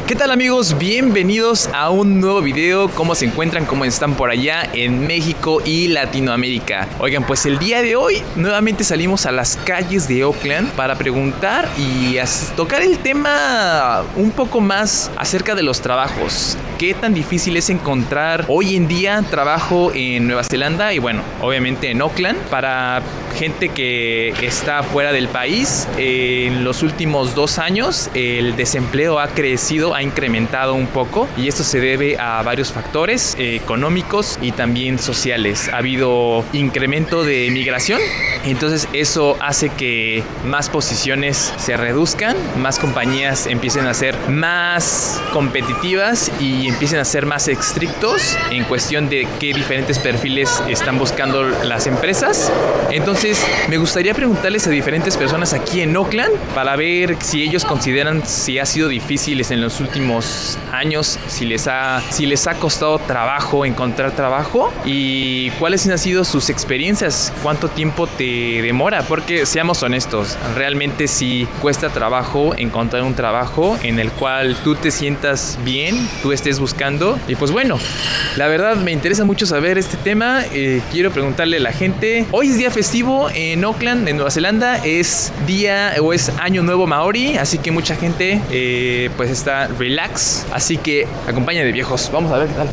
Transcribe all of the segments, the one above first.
¿Qué tal, amigos? Bienvenidos a un nuevo video. ¿Cómo se encuentran? ¿Cómo están por allá en México y Latinoamérica? Oigan, pues el día de hoy nuevamente salimos a las calles de Auckland para preguntar y tocar el tema un poco más acerca de los trabajos. ¿Qué tan difícil es encontrar hoy en día trabajo en Nueva Zelanda y bueno, obviamente en Auckland para gente que está fuera del país? En los últimos 2 años el desempleo ha crecido, ha incrementado un poco y esto se debe a varios factores económicos y también sociales. Ha habido incremento de migración, entonces eso hace que más posiciones se reduzcan, más compañías empiecen a ser más competitivas y empiecen a ser más estrictos en cuestión de qué diferentes perfiles están buscando las empresas. Entonces me gustaría preguntarles a diferentes personas aquí en Auckland para ver si ellos consideran si ha sido difíciles en los últimos años, si les ha costado trabajo encontrar trabajo y cuáles han sido sus experiencias, cuánto tiempo te demora, porque seamos honestos, realmente sí cuesta trabajo encontrar un trabajo en el cual tú te sientas bien, tú estés buscando. Y pues bueno, la verdad me interesa mucho saber este tema. Quiero preguntarle a la gente, hoy es día festivo en Auckland, en Nueva Zelanda, es año nuevo maori, así que mucha gente pues está relax, así que acompáñame, viejos, vamos a ver qué tal.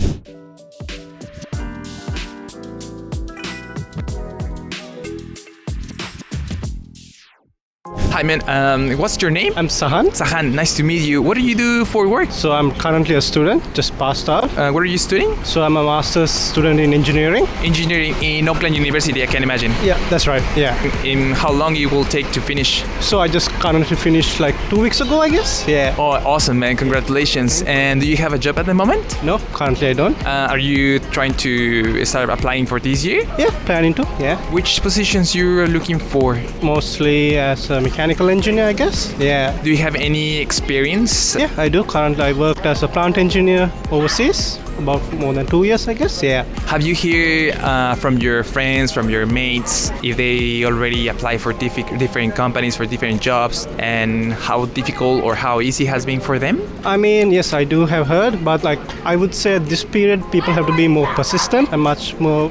Hi man, what's your name? I'm Sahan. Sahan, nice to meet you. What do you do for work? So I'm currently a student, just passed out. What are you studying? So I'm a master's student in engineering. Engineering in Auckland University, I can imagine. Yeah, that's right, yeah. In how long it will take to finish? So I just currently finished like 2 weeks ago, I guess. Yeah. Oh, awesome man, congratulations. And do you have a job at the moment? No, currently I don't. Are you trying to start applying for this year? Yeah, planning to, yeah. Which positions you're looking for? Mostly as a mechanical engineer, I guess. Yeah. Do you have any experience? Yeah, I do. Currently I worked as a plant engineer overseas. About more than 2 years, I guess, yeah. Have you heard from your friends, from your mates, if they already apply for different companies, for different jobs, and how difficult or how easy it has been for them? I mean, yes, I do have heard, but like I would say at this period, people have to be more persistent and much more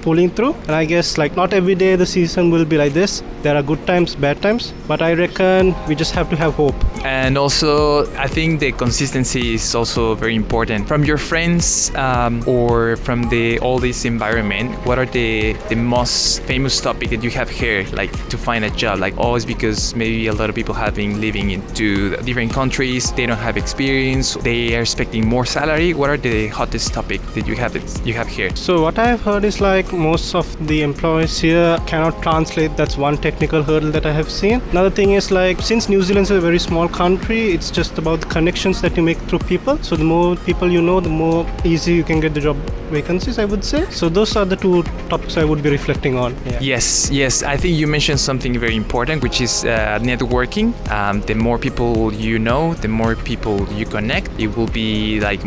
pulling through. And I guess like not every day the season will be like this. There are good times, bad times, but I reckon we just have to have hope. And also, I think the consistency is also very important. From your friends or from all this environment, what are the most famous topic that you have heard, like to find a job? Like, it's because maybe a lot of people have been living into different countries, they don't have experience, they are expecting more salary. What are the hottest topic that you have heard? So what I have heard is like most of the employees here cannot translate. That's one technical hurdle that I have seen. Another thing is like, since New Zealand is a very small country, it's just about the connections that you make through people. So the more people you know, the more easy you can get the job vacancies, I would say. So those are the 2 topics I would be reflecting on. Yeah. Yes. I think you mentioned something very important, which is networking. The more people you know, the more people you connect, it will be like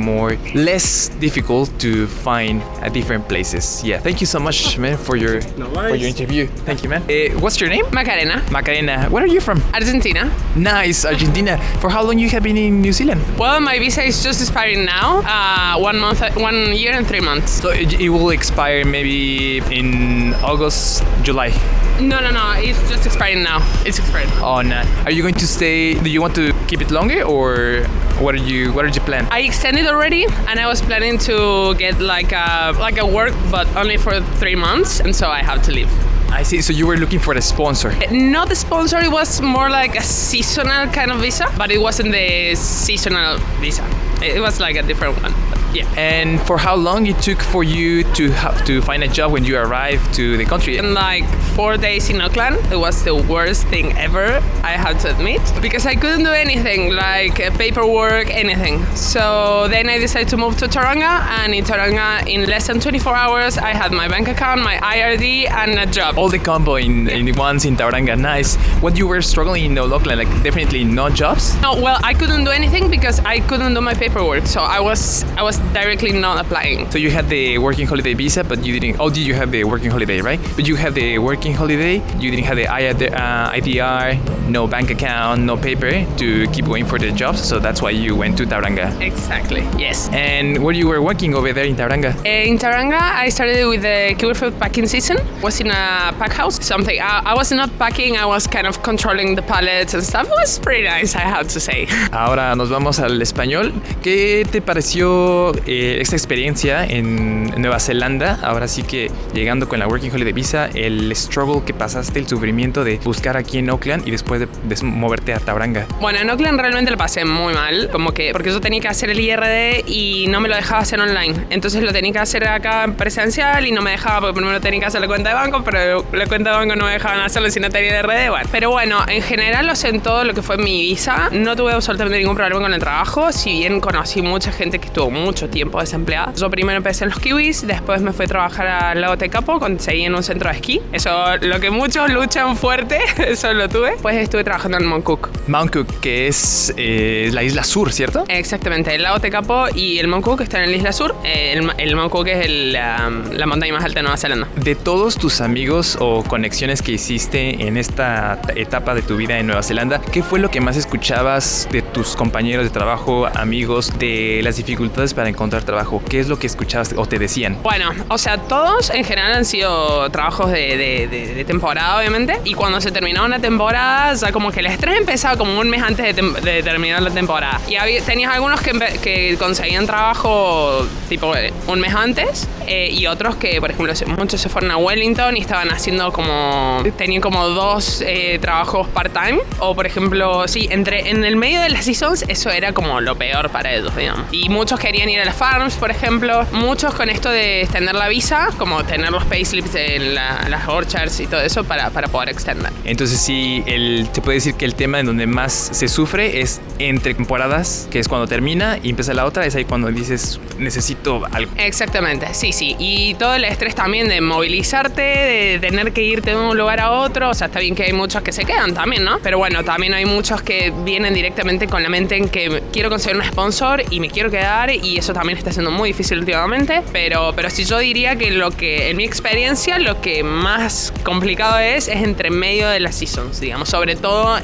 less difficult to find at different places. Yeah. Thank you so much, man, for your interview. Thank you, man. What's your name? Macarena. Where are you from? Argentina. Nice, Argentina. For how long you have been in New Zealand? Well, my visa is just expiring now. 1 year and 3 months. So it will expire maybe in August, July? No. It's just expiring now. It's expired. Oh, no. Are you going to stay? Do you want to keep it longer, or what did you plan? I extended already, and I was planning to get like a work, but only for 3 months, and so I have to leave. I see. So you were looking for a sponsor? Not a sponsor. It was more like a seasonal kind of visa, but it wasn't the seasonal visa. It was like a different one. Yeah. And for how long it took for you to have to find a job when you arrived to the country? In like 4 days in Auckland, it was the worst thing ever, I have to admit, because I couldn't do anything, like paperwork, anything. So then I decided to move to Tauranga, and in Tauranga, in less than 24 hours, I had my bank account, my IRD, and a job. All the combo in once in Tauranga. Nice. What you were struggling in Auckland, like definitely no jobs? No, well, I couldn't do anything because I couldn't do my paperwork. So I was was directly not applying. So you had the working holiday visa, but you didn't. Oh, did you have the working holiday, right? But you had the working holiday. You didn't have the IDR, no bank account, no paper to keep going for the jobs. So that's why you went to Tauranga. Exactly. Yes. And where you were working over there in Tauranga? In Tauranga, I started with the kiwi fruit packing season. Was in a pack house. Something. I was not packing. I was kind of controlling the pallets and stuff. It was pretty nice, I have to say. Ahora nos vamos al español. ¿Qué te pareció esta experiencia en Nueva Zelanda? Ahora sí que llegando con la Working Holiday Visa, el struggle que pasaste, el sufrimiento de buscar aquí en Auckland y después de moverte a Tauranga. Bueno, en Auckland realmente lo pasé muy mal, como que porque yo tenía que hacer el IRD y no me lo dejaba hacer online. Entonces lo tenía que hacer acá en presencial y no me dejaba porque primero tenía que hacer la cuenta de banco, pero la cuenta de banco no me dejaban hacerlo si no tenía IRD. Bueno, pero bueno, en general lo sé en todo lo que fue mi visa. No tuve absolutamente ningún problema con el trabajo, si bien conocí mucha gente que estuvo mucho tiempo desempleada. Yo primero empecé en los kiwis, después me fui a trabajar al lago Tekapo, conseguí en un centro de esquí. Eso, lo que muchos luchan fuerte, eso lo tuve. Pues estuve trabajando en Mount Cook. Mount Cook, que es la isla sur, ¿cierto? Exactamente, el lago Tekapo y el Mount Cook están en la isla sur. El Mount Cook es la montaña más alta de Nueva Zelanda. De todos tus amigos o conexiones que hiciste en esta etapa de tu vida en Nueva Zelanda, ¿qué fue lo que más escuchabas de tus compañeros de trabajo, amigos, de las dificultades para encontrar trabajo? ¿Qué es lo que escuchabas o te decían? Bueno, o sea, todos en general han sido trabajos de temporada, obviamente. Y cuando se terminaba una temporada, ya como que el estrés empezaba como un mes antes de terminar la temporada. Y tenías algunos que conseguían trabajo tipo un mes antes y otros que, por ejemplo, muchos se fueron a Wellington y estaban haciendo tenían como 2 trabajos part-time. O, por ejemplo, sí, en el medio de las seasons, eso era como lo peor para ellos, digamos. Y muchos querían ir a las farms, por ejemplo. Muchos con esto de extender la visa, como tener los payslips en las orchards y todo eso para poder extender. Entonces sí, se puede decir que el tema en donde más se sufre es entre temporadas, que es cuando termina y empieza la otra, es ahí cuando dices, necesito algo. Exactamente, sí. Y todo el estrés también de movilizarte, de tener que irte de un lugar a otro. O sea, está bien que hay muchos que se quedan también, ¿no? Pero bueno, también hay muchos que vienen directamente con la mente en que quiero conseguir un sponsor y me quiero quedar, y eso también está siendo muy difícil últimamente. Pero sí, yo diría que en mi experiencia, lo que más complicado es entre medio de las seasons, digamos. Sobre todo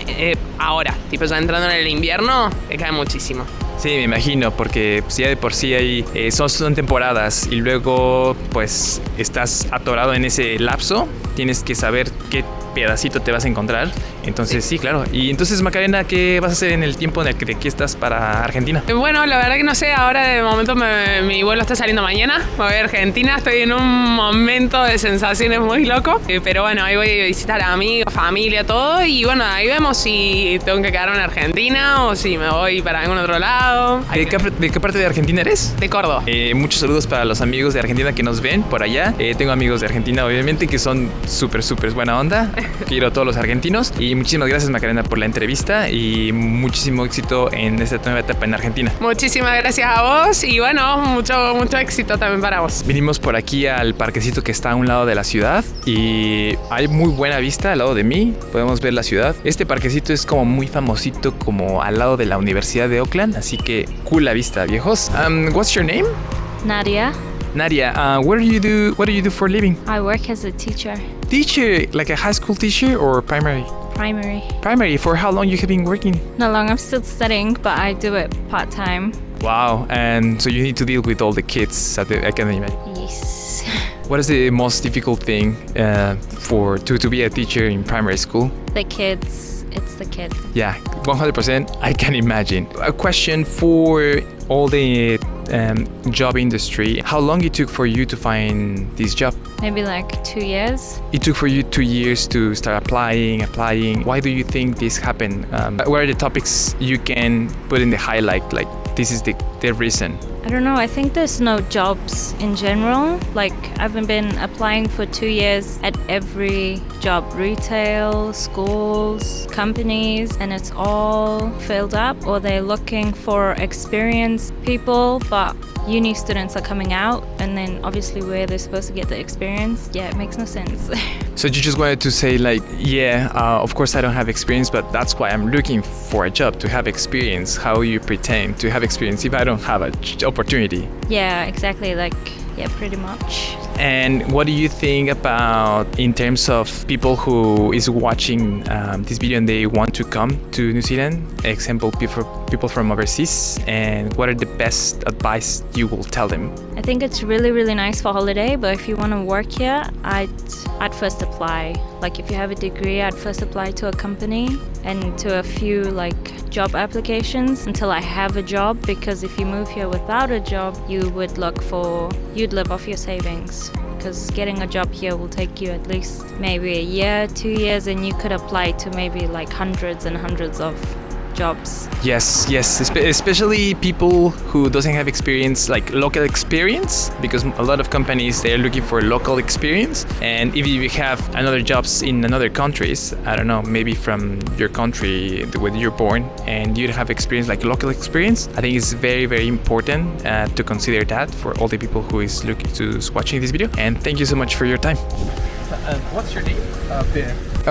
ahora, tipo ya entrando en el invierno, te cae muchísimo. Sí, me imagino, porque pues, ya de por sí hay, son temporadas y luego pues estás atorado en ese lapso, tienes que saber qué pedacito te vas a encontrar. Entonces sí, claro. Y entonces, Macarena, ¿qué vas a hacer en el tiempo en el que aquí estás para Argentina? Bueno, la verdad que no sé, ahora de momento mi vuelo está saliendo mañana, voy a Argentina, estoy en un momento de sensaciones muy loco, pero bueno, ahí voy a visitar a amigos, familia, todo, y bueno, ahí vemos si tengo que quedarme en Argentina o si me voy para algún otro lado. ¿De qué parte de Argentina eres? De Córdoba. Muchos saludos para los amigos de Argentina que nos ven por allá. Tengo amigos de Argentina, obviamente, que son súper buena onda. Quiero a todos los argentinos. Y muchísimas gracias, Macarena, por la entrevista y muchísimo éxito en esta nueva etapa en Argentina. Muchísimas gracias a vos y bueno, mucho éxito también para vos. Vinimos por aquí al parquecito que está a un lado de la ciudad y hay muy buena vista al lado de mí. Podemos ver la ciudad. Este parquecito es como muy famosito, como al lado de la Universidad de Auckland, así que cool la vista, viejos. What's your name? Nadia. Nadia, what do you do for a living? I work as a teacher. Teacher, like a high school teacher or primary? Primary. Primary, for how long you have been working? Not long, I'm still studying, but I do it part-time. Wow, and so you need to deal with all the kids at the academy. Yes. What is the most difficult thing to be a teacher in primary school? The kids. It's the kids. Yeah, 100%, I can imagine. A question for all the job industry. How long it took for you to find this job? Maybe like 2 years. It took for you 2 years to start applying. Why do you think this happened? What are the topics you can put in the highlight? Like, this is the reason. I don't know, I think there's no jobs in general. Like, I've been applying for 2 years at every job, retail, schools, companies, and it's all filled up, or they're looking for experienced people, but uni students are coming out, and then obviously where they're supposed to get the experience, yeah, it makes no sense. So you just wanted to say like, of course I don't have experience, but that's why I'm looking for a job, to have experience. How you pretend to have experience if I don't have a opportunity. Yeah, exactly. Yeah, pretty much. And what do you think about in terms of people who is watching this video and they want to come to New Zealand? Example, people from overseas. And what are the best advice you will tell them? I think it's really, really nice for holiday, but if you want to work here, I'd first apply. Like if you have a degree, I'd first apply to a company and to a few job applications until I have a job, because if you move here without a job, you'd live off your savings, because getting a job here will take you at least maybe a year, 2 years, and you could apply to maybe hundreds and hundreds of jobs. Yes, especially people who doesn't have experience, local experience, because a lot of companies, they're looking for local experience. And if you have another jobs in another countries, I don't know, maybe from your country where you're born, and you have experience local experience, I think it's very, very important to consider that for all the people who is watching this video. And thank you so much for your time. What's your name?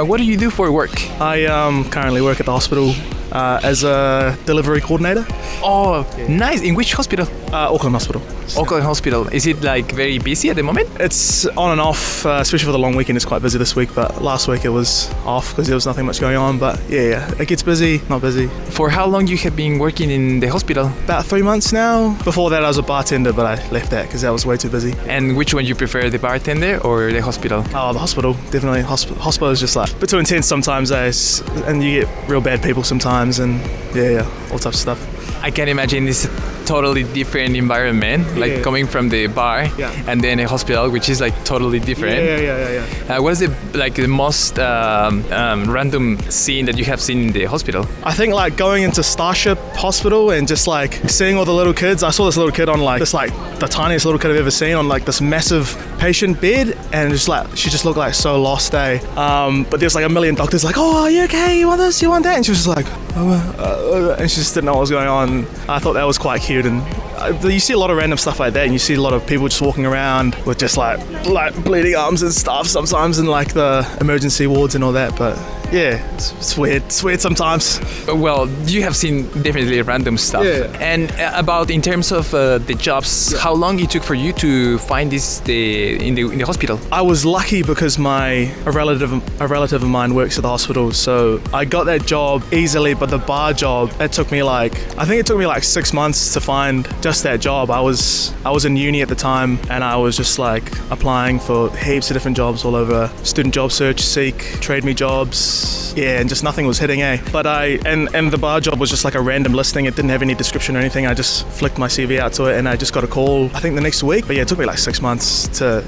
What do you do for work? I currently work at the hospital as a delivery coordinator. Oh, yeah. Nice. In which hospital? Auckland Hospital. Auckland Hospital. Is it very busy at the moment? It's on and off, especially for the long weekend. It's quite busy this week, but last week it was off because there was nothing much going on. But yeah, it gets busy, not busy. For how long you have been working in the hospital? About 3 months now. Before that I was a bartender, but I left that because that was way too busy. And which one you prefer, the bartender or the hospital? Oh, the hospital, definitely. Hospital is just a bit too intense sometimes, and you get real bad people sometimes, and yeah, all types of stuff. I can imagine it's a totally different environment, coming from the bar and then a hospital, which is totally different. Yeah. What is the most random scene that you have seen in the hospital? I think going into Starship Hospital and just seeing all the little kids. I saw this little kid on the tiniest little kid I've ever seen on this massive patient bed, and she just looked so lost, eh? But there's a million doctors oh, are you okay? You want this? You want that? And she was just and she just didn't know what was going on. I thought that was quite cute, and you see a lot of random stuff like that, and you see a lot of people just walking around with just bleeding arms and stuff sometimes in the emergency wards and all that. But yeah, it's weird. It's weird sometimes. Well, you have seen definitely random stuff. Yeah. And about in terms of the jobs, how long it took for you to find in the hospital? I was lucky because a relative of mine works at the hospital, so I got that job easily. But the bar job, it took me I think it took me 6 months to find just that job. I was in uni at the time, and I was just applying for heaps of different jobs all over. Student job search, Seek, Trade Me jobs, and just nothing was hitting, eh? But and the bar job was just a random listing. It didn't have any description or anything. I just flicked my CV out to it, and I just got a call, I think the next week. But yeah, it took me 6 months to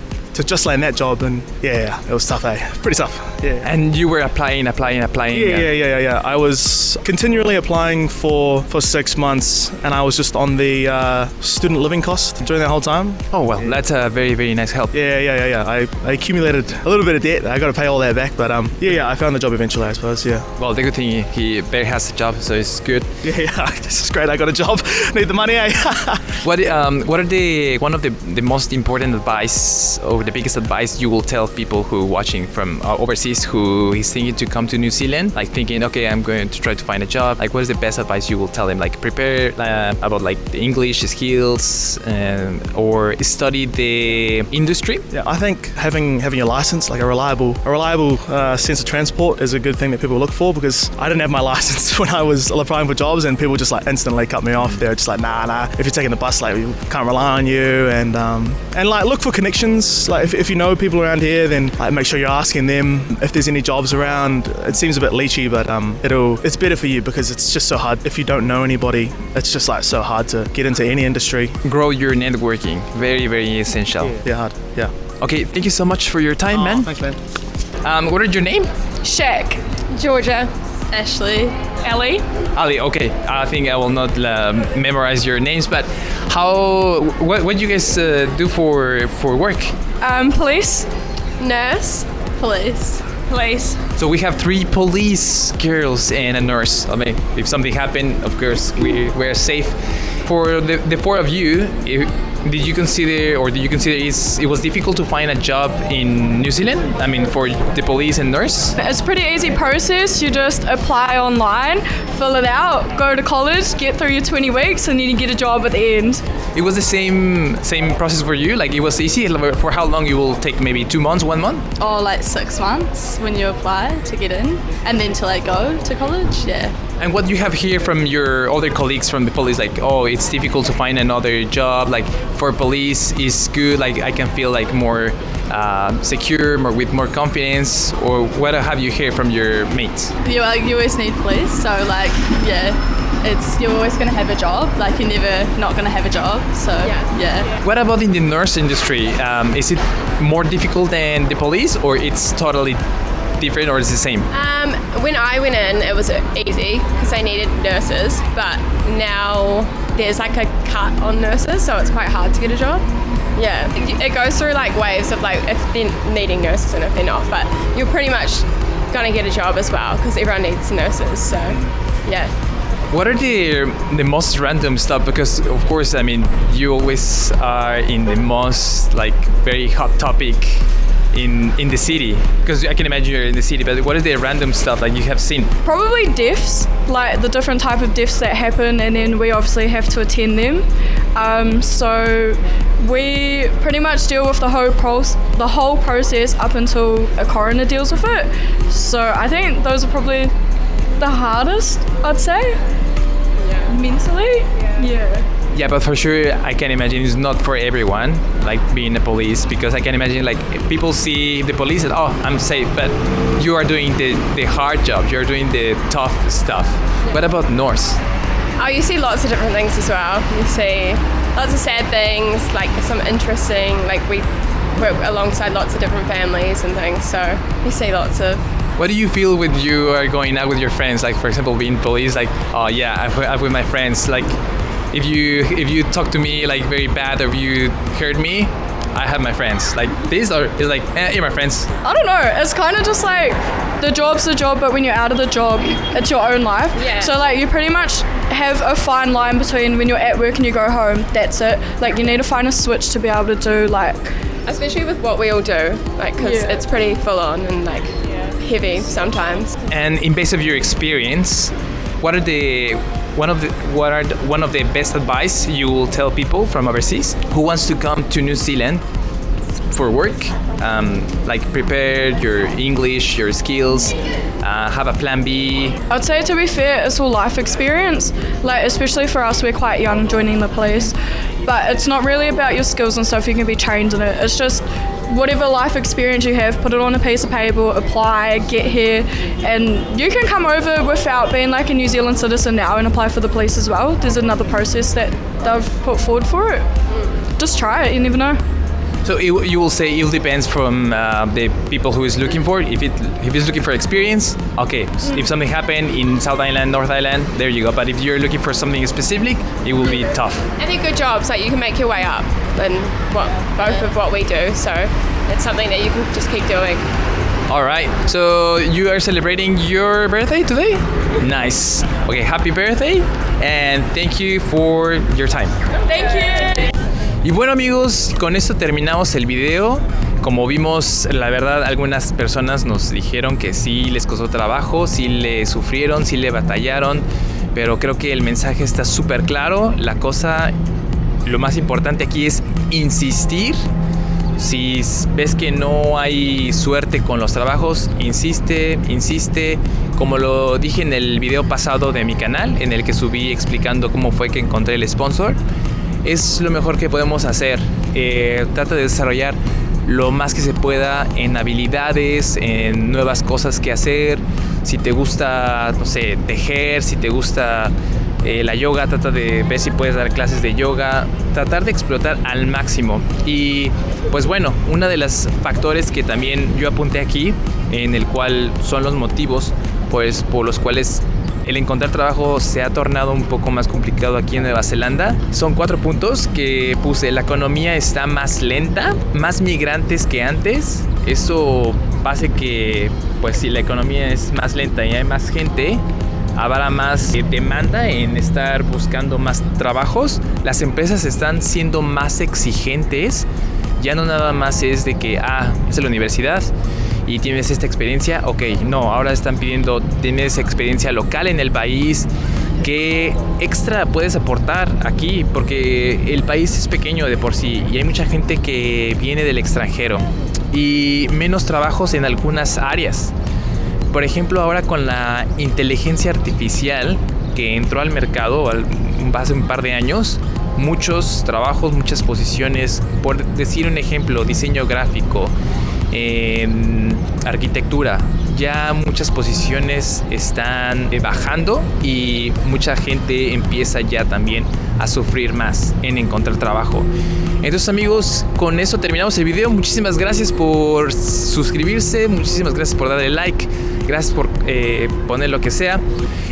just land that job, and yeah, it was tough, eh? Pretty tough, yeah. And you were applying. Yeah. I was continually applying for 6 months, and I was just on the student living cost during that whole time. Oh well, that's a very, very nice help. Yeah. I accumulated a little bit of debt. I got to pay all that back, but I found the job eventually, I suppose. Yeah. Well, the good thing he barely has a job, so it's good. Yeah, this is great. I got a job. Need the money, eh? What are one of the most important advice or the biggest advice you will tell people who are watching from overseas who is thinking to come to New Zealand, thinking, okay, I'm going to try to find a job? What is the best advice you will tell them? Prepare about the English skills or study the industry? Yeah, I think having a license, a reliable sense of transport, is a good thing that people look for, because I didn't have my license when I was applying for jobs, and people just instantly cut me off. They're just nah, if you're taking the bus, we can't rely on you, and look for connections. If you know people around here, then make sure you're asking them if there's any jobs around. It seems a bit leechy, but it's better for you, because it's just so hard. If you don't know anybody, it's just so hard to get into any industry. Grow your networking. Very, very essential. Yeah, hard. Yeah. Okay, thank you so much for your time, man. Thanks, man. What is your name? Shaq. Georgia. Ashley. Ellie. Ali, okay. I think I will not memorize your names, but what do you guys do for work? Police. Nurse. Police. So we have 3 police girls and a nurse. I mean, if something happened, of course, we're safe. for the four of you, did you consider it was difficult to find a job in New Zealand? I mean, for the police and nurse? It's a pretty easy process. You just apply online, fill it out, go to college, get through your 20 weeks, and then you get a job at the end. It was the same process for you? Like, it was easy? For how long? You will take maybe 2 months, 1 month? Or like 6 months when you apply to get in, and then to like go to college, yeah. And what you have here from your other colleagues from the police, like, oh, it's difficult to find another job, like for police is good, like I can feel like more secure, with more confidence, or what have you heard from your mates? You always need police, so like, yeah, you're always going to have a job, like you're never not going to have a job, so yeah. What about in the nurse industry? Is it more difficult than the police, or it's totally different, or is it the same? When I went in, it was easy because they needed nurses, but now there's like a cut on nurses, so it's quite hard to get a job. Yeah, it goes through like waves of like if they're needing nurses and if they're not, but you're pretty much gonna get a job as well because everyone needs nurses, so yeah. What are the most random stuff? Because of course, I mean, you always are in the most like very hot topic in the city, because I can imagine you're in the city, but what is the random stuff like you have seen? Probably deaths, like the different type of deaths that happen, and then we obviously have to attend them. So we pretty much deal with the whole process up until a coroner deals with it. So I think those are probably the hardest, I'd say. Yeah. Mentally. Yeah. Yeah, but for sure, I can imagine it's not for everyone, like being a police, because I can imagine like people see the police and, oh, I'm safe, but you are doing the hard job, you're doing the tough stuff. What about nurse? Oh, you see lots of different things as well. You see lots of sad things, like some interesting, like we work alongside lots of different families and things, so you see lots of. What do you feel when you are going out with your friends? Like, for example, being police, like, oh yeah, I'm with my friends, like, if you talk to me like very bad, or you hurt me, I have my friends. Like this, or it's like, you're my friends. I don't know. It's kind of just like the job's the job, but when you're out of the job, it's your own life. Yeah. So like you pretty much have a fine line between when you're at work and you go home. That's it. Like you need to find a switch to be able to do like. Especially with what we all do, like because it's pretty full on and like heavy sometimes. And in base of your experience, what are one of the best advice you will tell people from overseas who wants to come to New Zealand for work? Like prepare your English, your skills, have a plan B. I'd say, to be fair, it's all life experience. Like especially for us, we're quite young joining the police, but it's not really about your skills and stuff. You can be trained in it. It's just whatever life experience you have, put it on a piece of paper, apply, get here, and you can come over without being like a New Zealand citizen now and apply for the police as well. There's another process that they've put forward for it. Just try it, you never know. So you will say it depends from the people who is looking for. If it's looking for experience, okay. If something happened in South Island, North Island, there you go. But if you're looking for something specific, it will be tough. And they're good jobs, like you can make your way up, and both of what we do. So it's something that you can just keep doing. All right. So you are celebrating your birthday today? Nice. Okay. Happy birthday, and thank you for your time. Thank you. Y bueno amigos, con esto terminamos el video. Como vimos, la verdad, algunas personas nos dijeron que sí les costó trabajo, sí le sufrieron, sí le batallaron, pero creo que el mensaje está súper claro. La cosa, lo más importante aquí es insistir. Si ves que no hay suerte con los trabajos, insiste. Como lo dije en el video pasado de mi canal, en el que subí explicando cómo fue que encontré el sponsor, es lo mejor que podemos hacer. Trata de desarrollar lo más que se pueda en habilidades, en nuevas cosas que hacer. Si te gusta, no sé, tejer, si te gusta la yoga, trata de ver si puedes dar clases de yoga, tratar de explotar al máximo. Y pues bueno, uno de los factores que también yo apunté aquí, en el cual son los motivos pues por los cuales el encontrar trabajo se ha tornado un poco más complicado aquí en Nueva Zelanda. Son 4 puntos que puse. La economía está más lenta, más migrantes que antes. Eso hace que, pues si la economía es más lenta y hay más gente, habrá más demanda en estar buscando más trabajos. Las empresas están siendo más exigentes. Ya no nada más es de que, es la universidad y tienes esta experiencia, ok, no, ahora están pidiendo, tienes experiencia local en el país, ¿qué extra puedes aportar aquí? Porque el país es pequeño de por sí y hay mucha gente que viene del extranjero y menos trabajos en algunas áreas. Por ejemplo, ahora con la inteligencia artificial que entró al mercado hace un par de años, muchos trabajos, muchas posiciones, por decir un ejemplo, diseño gráfico, arquitectura, ya muchas posiciones están bajando y mucha gente empieza ya también a sufrir más en encontrar trabajo. Entonces, amigos, con eso terminamos el video. Muchísimas gracias por suscribirse, muchísimas gracias por darle like, gracias por poner lo que sea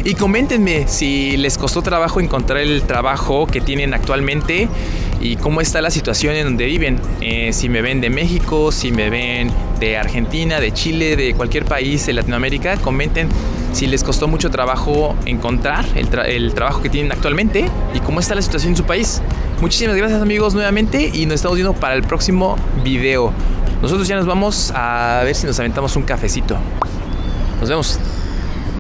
y coméntenme si les costó trabajo encontrar el trabajo que tienen actualmente y cómo está la situación en donde viven. Si me ven de México, si me ven de Argentina, de Chile, de cualquier país de Latinoamérica, comenten si les costó mucho trabajo encontrar el trabajo que tienen actualmente y cómo está la situación en su país. Muchísimas gracias, amigos, nuevamente, y nos estamos viendo para el próximo video. Nosotros ya nos vamos a ver si nos aventamos un cafecito. Nos vemos.